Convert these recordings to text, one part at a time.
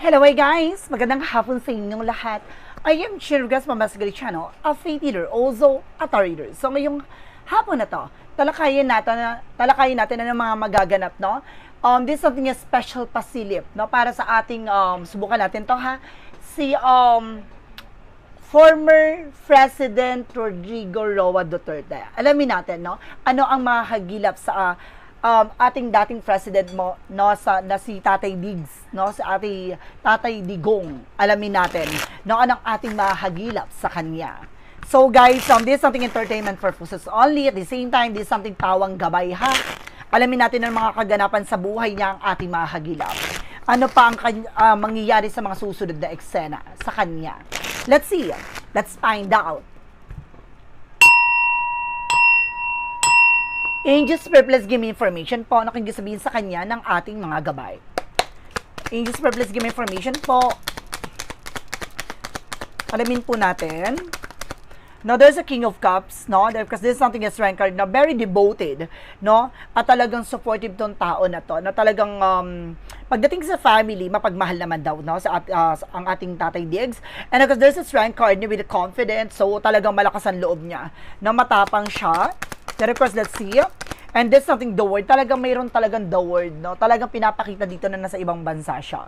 Hello, hey guys! Magandang hapon sa inyong lahat. I am Chirgas Mamasgali Channel, a faith leader, also a tarot reader. So ngayong hapon na to, talakayin natin ang mga magaganap, no? This is something a special pasilip, no? Para sa ating, subukan natin to ha. Si, former President Rodrigo Roa Duterte. Alamin natin, no? Ano ang mahagilap sa ating dating president mo, no, na si Tatay Diggs, no, sa ating Tatay Digong. Alamin natin, no, anong ating mahagilap sa kanya. So guys, this is something entertainment purposes only. At the same time, this is something pawang gabay ha. Alamin natin ang mga kaganapan sa buhay niya ang ating mahagilap. Ano pa ang mangyayari sa mga susunod na eksena sa kanya. Let's see. Let's find out. Angels Purples give me information po. Ano kang sabihin sa kanya ng ating mga gabay? Angels Purples give me information po. Alamin po natin. No, there's a King of Cups, no? Because this is something as rank card na very devoted, no? At talagang supportive tong tao na to. Na talagang pagdating sa family, mapagmahal naman daw, no? Sa ang ating Tatay Diggs. And because there's a rank card niya with confidence, so talagang malakas ang loob niya. Na matapang siya. Then of course, let's see. And this something the word. Talagang mayroon talagang the word, no? Talagang pinapakita dito na nasa ibang bansa siya.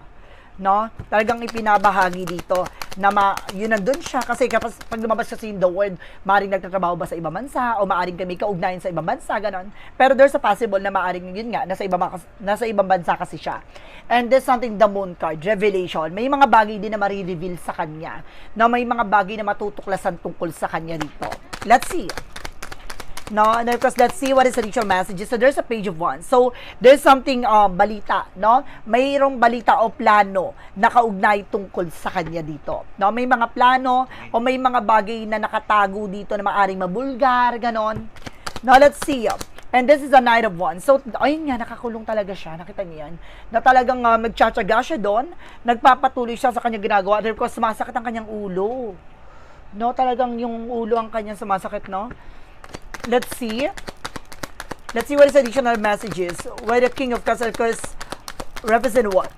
No? Talagang ipinabahagi dito na yun nandun siya. Kasi kapag pag lumabas kasi yung the word, maaaring nagtatrabaho ba sa ibang bansa o maaaring kami kaugnayan sa ibang bansa, ganon. Pero there's a possible na maaaring yun nga, nasa ibang bansa kasi siya. And there's something the moon card, revelation. May mga bagay din na marireveal sa kanya. Na may mga bagay na matutuklasan tungkol sa kanya dito. Let's see. No, and of course, let's see what is the ritual messages. So, there's a page of one. So, there's something, balita, no? Mayroong balita o plano na kaugnay tungkol sa kanya dito. No, may mga plano o may mga bagay na nakatago dito na maaring mabulgar, ganon. Now, let's see. And this is a Knight of Wands. So, ayun nga, nakakulong talaga siya. Nakita niyo yan? Na talagang magtsatsaga siya doon. Nagpapatuloy siya sa kanyang ginagawa. And of course, sumasakit ang kanyang ulo. No, talagang yung ulo ang kanyang sumasakit, no? Let's see. Let's see what is additional messages. Why the King of Cups, of course, represent what?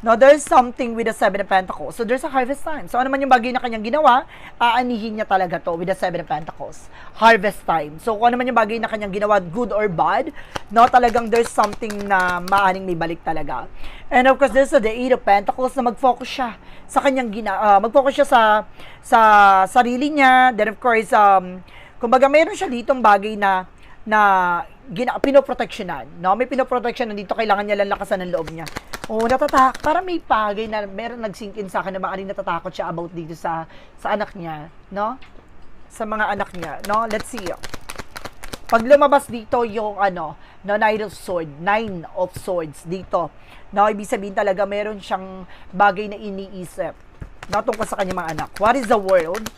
Now, there's something with the Seven of Pentacles. So, there's a harvest time. So, ano man yung bagay na kanyang ginawa, aanihin niya talaga to with the Seven of Pentacles. Harvest time. So, kung ano man yung bagay na kanyang ginawa, good or bad, no, talagang there's something na maaring may balik talaga. And of course, there's the Eight of Pentacles na mag-focus siya sa kanyang mag-focus siya sa sarili niya. Then, of course, kumbaga, mayroon siya ditong bagay na pinoproteksyonan. No? May pinoproteksyonan dito, kailangan niya lang lakasan ng loob niya. Parang may bagay na meron nag-sink in sa akin na maaaring natatakot siya about dito sa anak niya. No? Sa mga anak niya. No? Let's see. Pag lumabas dito yung Knight of Swords, Nine of Swords dito. No? Ibig sabihin talaga meron siyang bagay na iniisip. No? Tungkol sa kanyang mga anak. What is the world?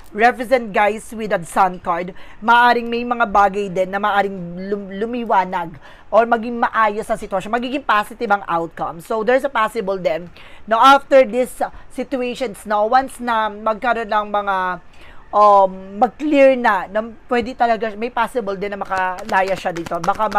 Represent guys with a sun card, maaring may mga bagay din na maaring lumiwanag or maging maayos sa sitwasyon, magiging positive ang outcome. So, there's a possible din. Now, after this situations, now, once na magkaroon ng mga mag-clear na pwede talaga, may possible din na makalaya siya dito. Baka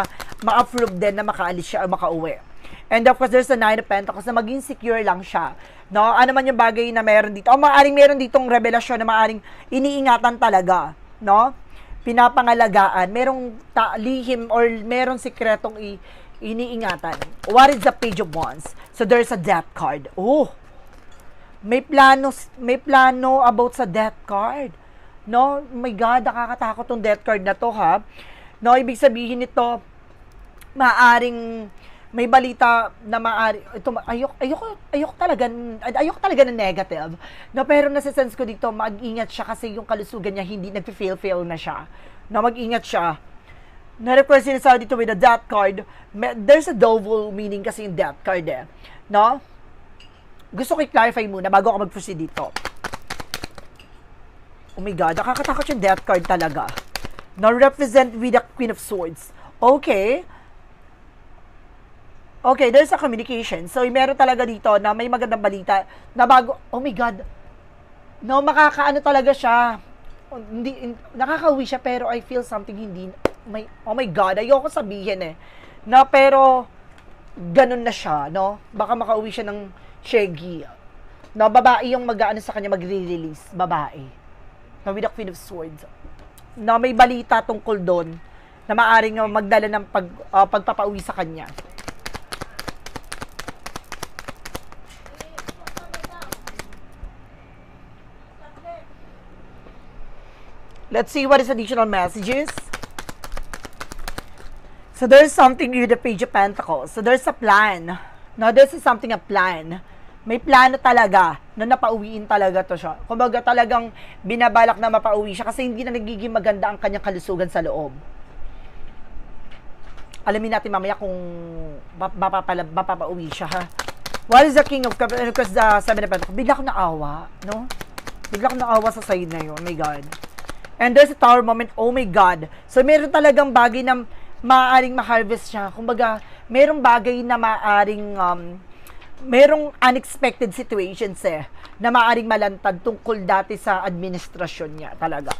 ma-approve din na makaalis siya o makauwi. And of course, there's a Nine of Pentacles na maging secure lang siya. No? Ano man yung bagay na meron dito. O maaring meron ditong revelasyon na maaring iniingatan talaga. No? Pinapangalagaan. Merong lihim or merong sikretong iniingatan. What is the Page of Wands? So, there's a Death card. Oh! May plano about sa Death card. No? Oh my God, nakakatakot tong Death card na to, ha? No, ibig sabihin nito, maaring may balita na ayoko talaga na negative. No, pero nasa-sense ko dito, mag-ingat siya kasi yung kalusugan niya hindi nagfi-fail na siya. No, mag-ingat siya. Na-request sinasabi dito with the Death card, there's a double meaning kasi yung Death card eh. No? Gusto ko i-clarify muna bago ako mag-proceed dito. Oh my God, nakakatakot yung Death card talaga. Na-represent with the Queen of Swords. Okay, there's a communication. So, meron talaga dito na may magandang balita na bago, oh my God, no, makakaano talaga siya. Nakakauwi siya, pero I feel something oh my God, ayoko sabihin eh. Na, pero, ganun na siya, no? Baka makauwi siya Shaggy. No, babae yung mag-ano sa kanya, magre-release. Babae. No, with the Queen of Swords. No, may balita tungkol doon na maaring magdala ng pagpapauwi sa kanya. Let's see what is additional messages. So there's something with the Page of Pentacles. So there's a plan. No, this is something a plan. May plano talaga na napauwiin talaga to siya. Kumbaga talagang binabalak na mapauwi siya kasi hindi na nagiging maganda ang kanyang kalusugan sa loob. Alamin natin mamaya kung mapapauwi siya, ha. What is the King of Cups? Because the Seven of Pentacles, bigla ko naawa, no? Bigla ko naawa sa side na yun. Oh my God. And there's a Tower moment. Oh my God. So meron talagang bagay na maaaring ma-harvest siya. Kumbaga, merong bagay na maaaring merong unexpected situations na maaaring malantad tungkol dati sa administrasyon niya talaga.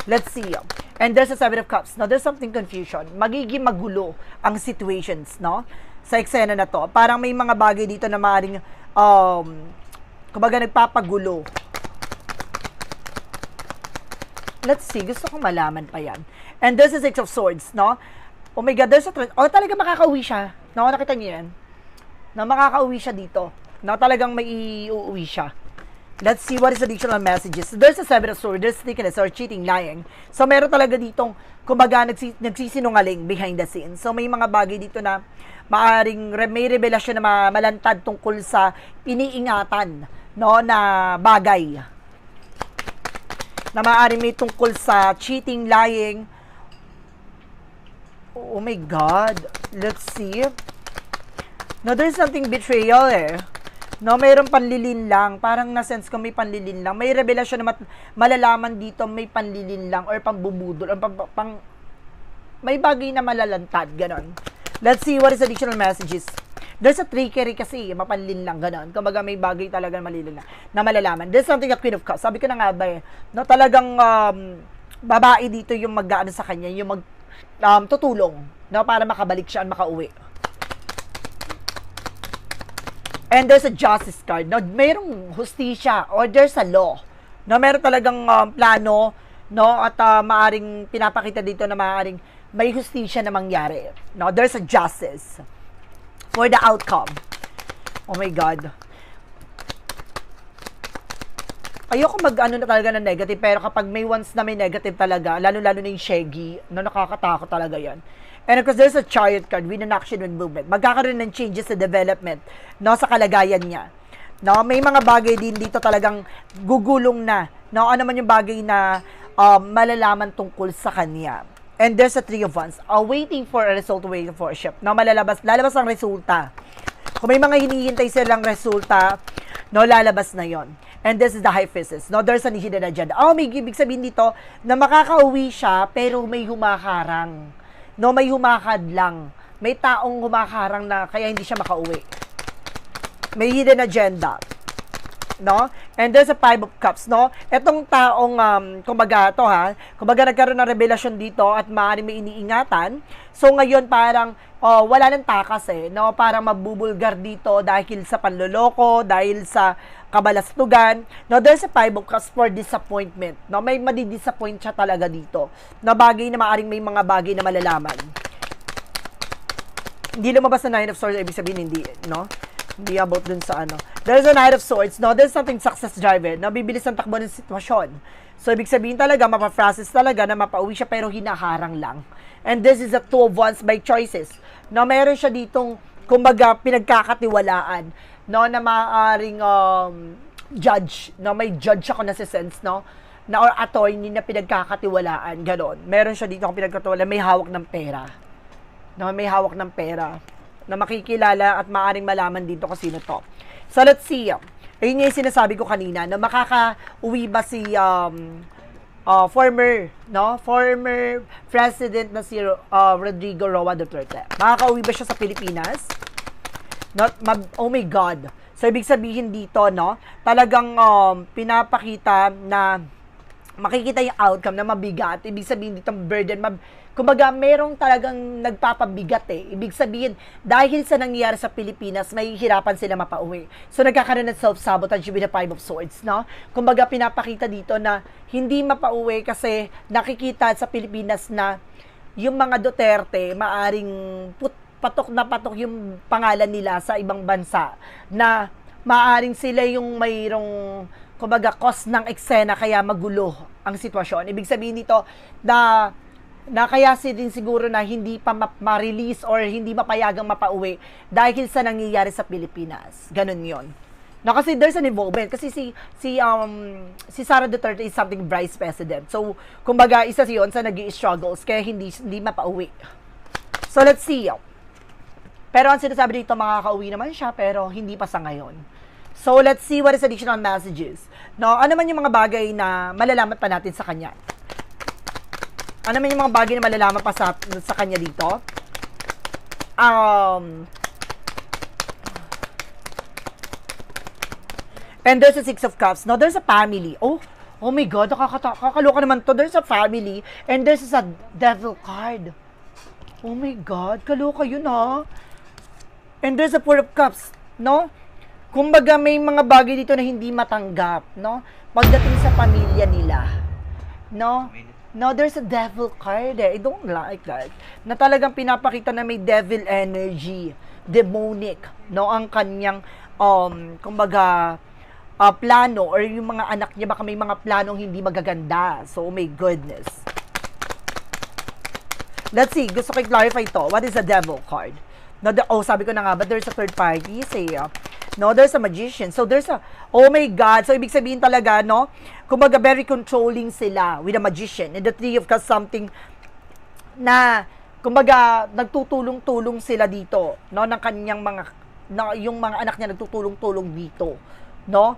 Let's see. And there's a Seven of Cups. Now, there's something confusion. Magiging magulo ang situations, no? Sa eksena na to. Parang may mga bagay dito na maaaring kumbaga nagpapagulo. Let's see. Gusto kong malaman pa yan. And there's a Six of Swords, no? Oh my God, there's a talaga makakauwi siya. No, nakita niyo yan? Na makakauwi siya dito. Na talagang may iuwi siya. Let's see what is additional messages. There's a Seven of Swords, there's sneakiness or cheating, lying. So, meron talaga ditong, kumbaga, nagsisinungaling behind the scenes. So, may mga bagay dito na maaring may revelasyon na malantad tungkol sa iniingatan, no, na bagay. Na maaring may tungkol sa cheating, lying. Oh my God. Let's see. No, there's something betrayal No, mayroong panlilin lang. Parang na-sense ko may panlilin lang. May revelasyon na malalaman dito may panlilin lang or pambubudol. Or may bagay na malalantad. Ganon. Let's see what is additional messages. There's a trickery kasi. Mapanlin lang. Ganon. Kumbaga may bagay talaga malilin lang na malalaman. There's something a Queen of Cups. Sabi ko na nga ba No, talagang babae dito yung mag-ano sa kanya. Yung tutulong. No, para makabalik siya at makauwi. And there's a Justice card. No, mayroong hustisya or there's a law. No, meron talagang plano, no, at maaring pinapakita dito na maaring may hustisya na mangyari. No, there's a justice for the outcome. Oh my God. Ayoko mag-ano na talaga ng negative, pero kapag may once na may negative talaga, lalo-lalo na yung Shaggy, no, nakakatakot talaga yan. And of course, there's a Chariot card with an action and movement. Magkakaroon ng changes sa development, no, sa kalagayan niya. No, may mga bagay din dito talagang gugulong na. No, ano man yung bagay na malalaman tungkol sa kanya. And there's a Three of Wands. Waiting for a result, waiting for a ship. No, lalabas ang resulta. Kung may mga hinihintay silang resulta, no, lalabas na yon. And this is the High Priestess. No, there's an hidden agenda. May ibig sabihin dito na makakauwi siya pero may humaharang. No, may humakad lang. May taong humaharang na kaya hindi siya makauwi. May hidden agenda. No? And there's a Five of Cups, no? Etong taong, kumbaga nagkaroon ng revelasyon dito at maaaring may iniingatan. So, ngayon parang, wala nang takas no? Parang mabubulgar dito dahil sa panloloko, dahil sa kabalastugan. No, there's a Five of Cups for disappointment. No, may madi-disappoint siya talaga dito. Na bagay na maaring may mga bagay na malalaman. Hindi lumabas na Nine of Swords, ibig sabihin hindi, no? Hindi about dun sa ano. There's a Knight of Swords, no? There's something success driven, na bibilis ang takbo ng sitwasyon. So, ibig sabihin talaga, mapa-process talaga na mapauwi siya pero hinaharang lang. And this is a Two of Wands by choices. No, meron siya ditong, kumbaga, pinagkakatiwalaan, no, na maaaring judge, no, may judge ako na sense, no, na or attorney na pinagkakatiwalaan, gano'n. Meron siya dito kung pinagkatiwalaan, may hawak ng pera. No, may hawak ng pera na makikilala at maaaring malaman dito kung sino to. So, let's see. Ayun yung sinasabi ko kanina, na makaka-uwi ba si former president na si Rodrigo Roa Duterte. Makaka-uwi ba siya sa Pilipinas? Oh my God. So, ibig sabihin dito, no, talagang pinapakita na makikita yung outcome na mabigat. Ibig sabihin dito burden, kumbaga merong talagang nagpapabigat eh. Ibig sabihin, dahil sa nangyayari sa Pilipinas, may hirapan sila mapauwi. So nagkakaroon ng self-sabotage with the Five of Swords, no? Kumbaga pinapakita dito na hindi mapauwi kasi nakikita sa Pilipinas na yung mga Duterte maaring patok na patok yung pangalan nila sa ibang bansa na maaring sila yung mayroong kumbaga cause ng eksena kaya magulo ang sitwasyon. Ibig sabihin dito na kaya din siguro na hindi pa ma-release or hindi mapayagang mapauwi dahil sa nangyayari sa Pilipinas. Ganun yon. Na kasi there's an involvement kasi si Sara Duterte is something vice president. So kumbaga isa siyon sa nag-i-struggles kaya hindi mapauwi. So let's see. Pero ang sinasabi dito makakauwi naman siya pero hindi pa sa ngayon. So let's see what is additional messages. No, ano man yung mga bagay na malalaman pa natin sa kanya? Ano man yung mga bagay na malalaman pa sa kanya dito? And there's a Six of Cups. No, there's a family. Oh my God, kakaloka naman to. There's a family and there's a Devil card. Oh my God, kaloka yun ha. And there's a Four of Cups, no? Kumbaga may mga bagay dito na hindi matanggap, no? Pagdating sa pamilya nila, no? No, there's a devil card eh. I don't like that. Na talagang pinapakita na may devil energy, demonic, no? Ang kanyang, kumbaga, plano or yung mga anak niya, baka may mga planong hindi magaganda. So, oh my goodness. Let's see, gusto ko i-clarify to. What is a devil card? No, sabi ko na nga, but there's a third party, say, no, there's a magician. So, there's a, oh my God. So, ibig sabihin talaga, no, kumbaga, very controlling sila with a magician. And the Three of Cups, something na, kumbaga, nagtutulong-tulong sila dito, no, ng kanyang mga, yung mga anak niya nagtutulong-tulong dito, no.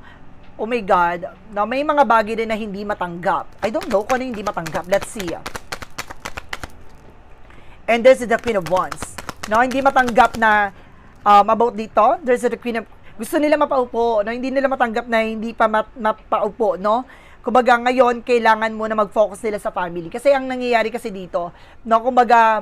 Oh my God. No, may mga bagay din na hindi matanggap. I don't know kung ano hindi matanggap. Let's see. And this is the Queen of Wands. No, hindi matanggap na about dito. There's the Queen of... Gusto nila mapaupo, no? Hindi nila matanggap na hindi pa mapaupo, no? Kumbaga, ngayon, kailangan mo na mag-focus nila sa family. Kasi ang nangyayari kasi dito, no? Kumbaga,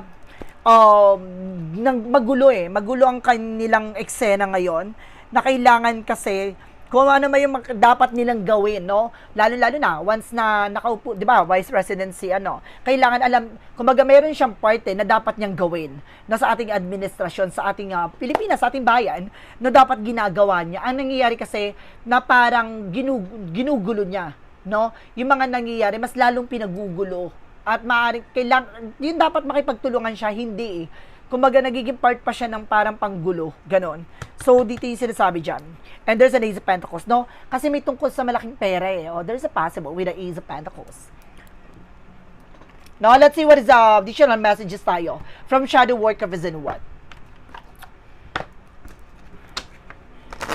magulo eh. Magulo ang kanilang eksena ngayon na kailangan kasi kung ano may yung dapat nilang gawin, no? Lalo-lalo na, once na nakaupo, di ba, vice presidency, kailangan alam, kumbaga meron siyang parte na dapat niyang gawin, no, sa ating administrasyon, sa ating Pilipinas, sa ating bayan, no, dapat ginagawa niya. Ang nangyayari kasi, na parang ginugulo niya, no? Yung mga nangyayari, mas lalong pinagugulo. At maaaring, yun dapat makipagtulungan siya, hindi eh. Kumbaga, nagiging part pa siya ng parang panggulo, ganon. So, dito yung sinasabi dyan. And there's an Ace of Pentacles, no? Kasi may tungkol sa malaking pera eh. Oh, there's a possible with the Ace of Pentacles. Now, let's see what is the additional messages tayo from Shadow Work of Vision What.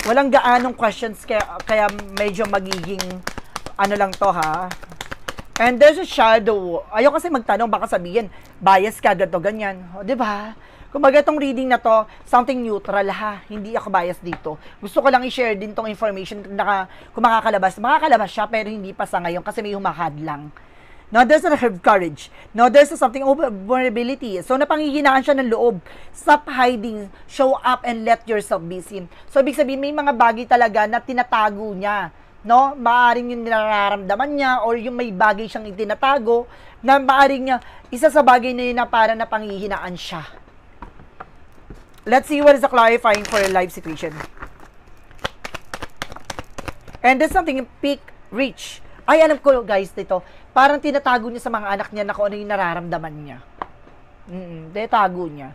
Walang gaanong questions kaya medyo magiging ano lang to ha. And there's a shadow. Ayaw kasi magtanong, baka sabihin, bias ka, ganito, ganyan. O, diba? Kumbaga itong reading na to, something neutral ha. Hindi ako bias dito. Gusto ko lang i-share din tong information na kung makakalabas siya, pero hindi pa sa ngayon kasi may humahadlang. No, there's a have courage. No, there's a something vulnerability. So, napanghihinaan siya ng loob. Stop hiding. Show up and let yourself be seen. So, ibig sabihin, may mga bagay talaga na tinatago niya. No, maaring yung nararamdaman niya or yung may bagay siyang itinatago na maaring niya, isa sa bagay na yun na parang napanghihinaan siya. Let's see what is the clarifying for a life situation. And there's something peak reach. Ay, alam ko guys dito, parang tinatago niya sa mga anak niya na kung ano yung nararamdaman niya. Tinatago niya.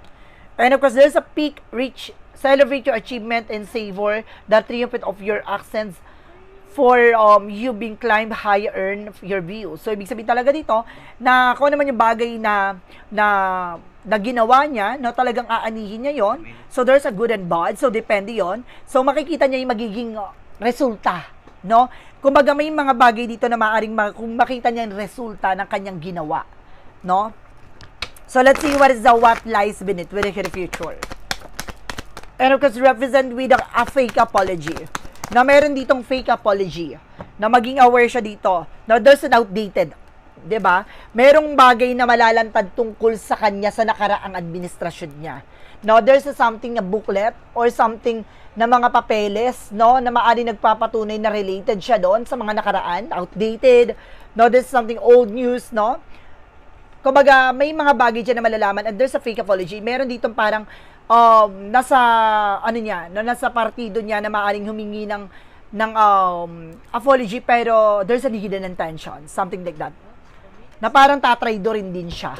And of course, there's a peak reach. Celebrate your achievement and savor the triumph of your accents for you being climbed high, earn your view. So, ibig sabihin talaga dito, na kung naman yung bagay na ginawa niya, no, talagang aanihin niya yon. So, there's a good and bad. So, depende yon. So, makikita niya yung magiging resulta, no? Kumbaga, may mga bagay dito na maaaring kung makita niya yung resulta ng kanyang ginawa, no? So, let's see what is what lies beneath with the future. And of course, represent with a fake apology. Na meron ditong fake apology. na maging aware siya dito. Now, there's an outdated, 'di ba? Merong bagay na malalantad tungkol sa kanya sa nakaraang administrasyon niya. No, there's something na booklet or something na mga papeles, no, na maari nagpapatunay na related siya doon sa mga nakaraan, outdated. No, there's something old news, no? Kumbaga, may mga bagay dyan na malalaman and there's a fake apology. Meron dito parang nasa ano niya, no, nasa partido niya na maaring humingi ng apology pero there's a hidden intention, something like that. Na parang tatraido rin din siya.